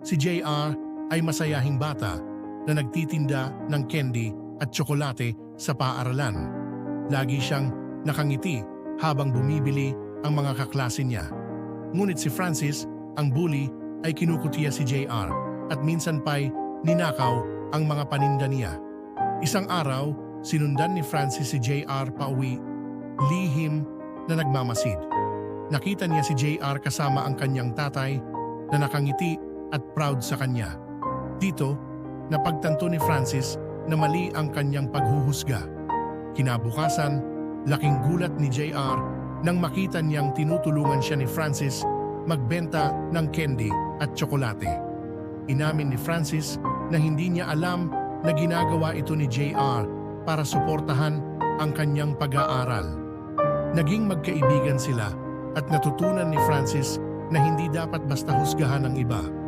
Si JR ay masayahing bata na nagtitinda ng candy at tsokolate sa paaralan. Lagi siyang nakangiti habang bumibili ang mga kaklase niya. Ngunit si Francis, ang bully, ay kinukutiya si JR at minsan pa'y ninakaw ang mga paninda niya. Isang araw, sinundan ni Francis si JR pauwi, lihim na nagmamasid. Nakita niya si JR kasama ang kanyang tatay na nakangiti at proud sa kanya. Dito, napagtanto ni Francis na mali ang kanyang paghuhusga. Kinabukasan, laking gulat ni JR nang makita niyang tinutulungan siya ni Francis magbenta ng candy at tsokolate. Inamin ni Francis na hindi niya alam na ginagawa ito ni JR para suportahan ang kanyang pag-aaral. Naging magkaibigan sila at natutunan ni Francis na hindi dapat basta husgahan ang iba.